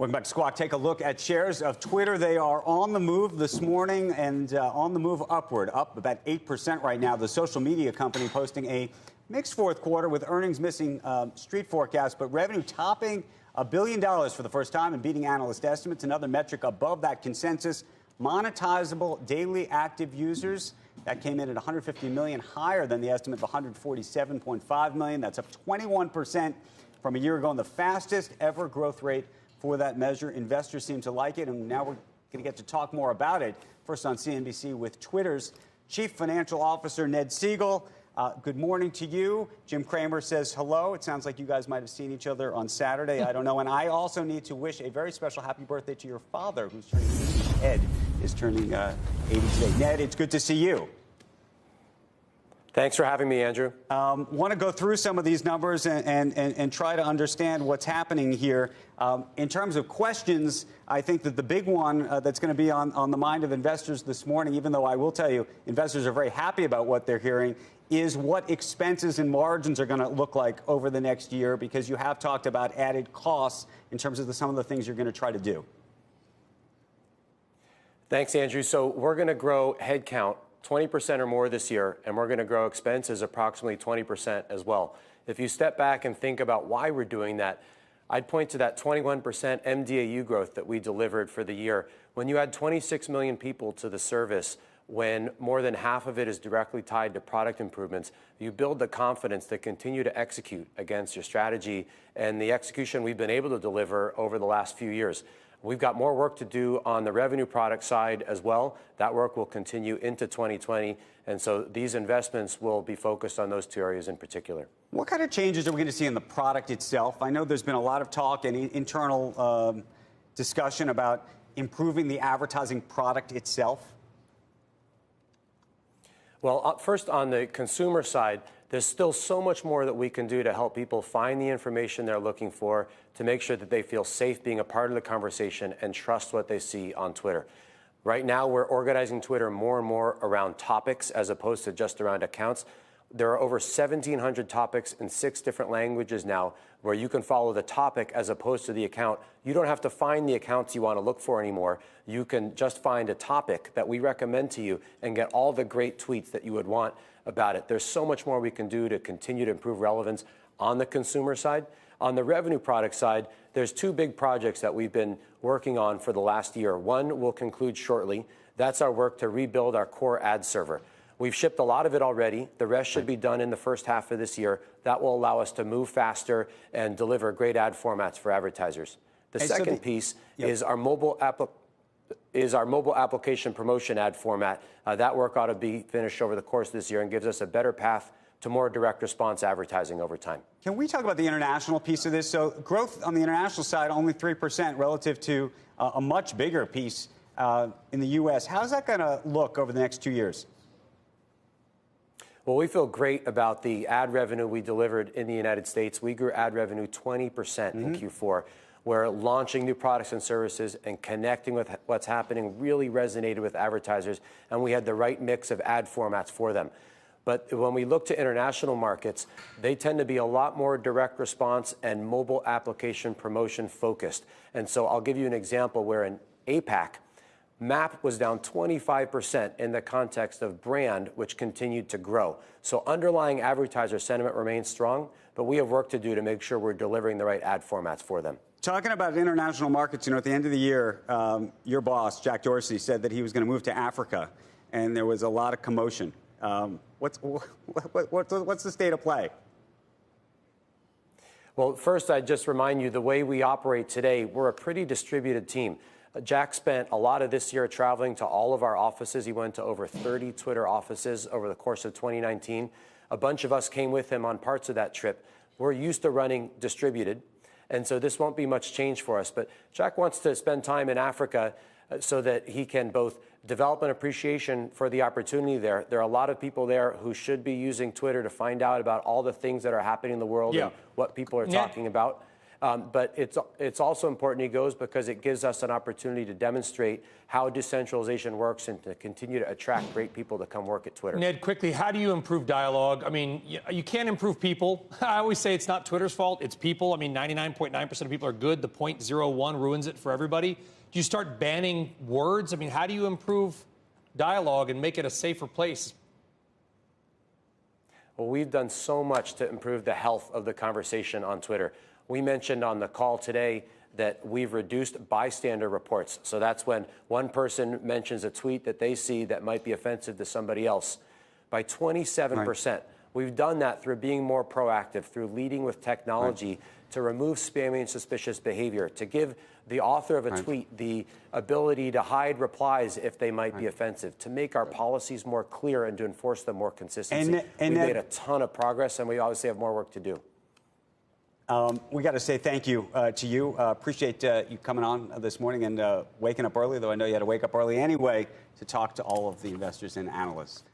Welcome back to Squawk. Take a look at shares of Twitter. They are on the move this morning and on the move upward, up about 8% right now. The social media company posting a mixed fourth quarter with earnings missing street forecasts, but revenue topping $1 billion for the first time and beating analyst estimates. Another metric above that consensus. Monetizable daily active users, that came in at 150 million, higher than the estimate of 147.5 million. That's up 21% from a year ago and the fastest ever growth rate for that measure. Investors seem to like it, and now we're going to get to talk more about it. First on CNBC with Twitter's Chief Financial Officer, Ned Segal. Good morning to you. Jim Cramer says hello. It sounds like you guys might have seen each other on Saturday. I don't know. And I also need to wish a very special happy birthday to your father, who's turning 80. Ed is turning 80 today. Ned, it's good to see you. Thanks for having me, Andrew. Want to go through some of these numbers and try to understand what's happening here. In terms of questions, I think that the big one that's going to be on the mind of investors this morning, even though I will tell you investors are very happy about what they're hearing, is what expenses and margins are going to look like over the next year, because you have talked about added costs in terms of some of the things you're going to try to do. Thanks, Andrew. So we're going to grow headcount 20% or more this year, and we're going to grow expenses approximately 20% as well. If you step back and think about why we're doing that, I'd point to that 21% MDAU growth that we delivered for the year. When you add 26 million people to the service, when more than half of it is directly tied to product improvements, you build the confidence to continue to execute against your strategy and the execution we've been able to deliver over the last few years. We've got more work to do on the revenue product side as well. That work will continue into 2020. And so these investments will be focused on those two areas in particular. What kind of changes are we going to see in the product itself? I know there's been a lot of talk and internal discussion about improving the advertising product itself. Well, first on the consumer side, there's still so much more that we can do to help people find the information they're looking for, to make sure that they feel safe being a part of the conversation and trust what they see on Twitter. Right now, we're organizing Twitter more and more around topics as opposed to just around accounts. There are over 1,700 topics in 6 different languages now where you can follow the topic as opposed to the account. You don't have to find the accounts you want to look for anymore. You can just find a topic that we recommend to you and get all the great tweets that you would want about it. There's so much more we can do to continue to improve relevance on the consumer side. On the revenue product side, there's 2 big projects that we've been working on for the last year. One will conclude shortly. That's our work to rebuild our core ad server. We've shipped a lot of it already. The rest should be done in the first half of this year. That will allow us to move faster and deliver great ad formats for advertisers. The second piece is our mobile application promotion ad format. That work ought to be finished over the course of this year and gives us a better path to more direct response advertising over time. Can we talk about the international piece of this? So growth on the international side, only 3% relative to a much bigger piece in the U.S. How's that going to look over the next 2 years? Well, we feel great about the ad revenue we delivered in the United States. We grew ad revenue 20% in Q4, where launching new products and services and connecting with what's happening really resonated with advertisers, and we had the right mix of ad formats for them. But when we look to international markets, they tend to be a lot more direct response and mobile application promotion focused. And so I'll give you an example where in APAC, MAP was down 25% in the context of brand, which continued to grow. So underlying advertiser sentiment remains strong, but we have work to do to make sure we're delivering the right ad formats for them. Talking about international markets, you know, at the end of the year, your boss, Jack Dorsey, said that he was going to move to Africa, and there was a lot of commotion. What's the state of play? Well, first, I'd just remind you the way we operate today, we're a pretty distributed team. Jack spent a lot of this year traveling to all of our offices. He went to over 30 Twitter offices over the course of 2019. A bunch of us came with him on parts of that trip. We're used to running distributed, and so this won't be much change for us. But Jack wants to spend time in Africa so that he can both develop an appreciation for the opportunity there. There are a lot of people there who should be using Twitter to find out about all the things that are happening in the world and what people are talking about. But it's also important, he goes, because it gives us an opportunity to demonstrate how decentralization works and to continue to attract great people to come work at Twitter. Ned, quickly, how do you improve dialogue? I mean, you can't improve people. I always say it's not Twitter's fault, it's people. I mean, 99.9% of people are good. The 0.01 ruins it for everybody. Do you start banning words? I mean, how do you improve dialogue and make it a safer place? Well, we've done so much to improve the health of the conversation on Twitter. We mentioned on the call today that we've reduced bystander reports. So that's when one person mentions a tweet that they see that might be offensive to somebody else by 27%. Right. We've done that through being more proactive, through leading with technology to remove spammy and suspicious behavior, to give the author of a tweet the ability to hide replies if they might be offensive, to make our policies more clear and to enforce them more consistently. We've made a ton of progress, and we obviously have more work to do. We got to say thank you to you. Appreciate you coming on this morning and waking up early, though I know you had to wake up early anyway, to talk to all of the investors and analysts.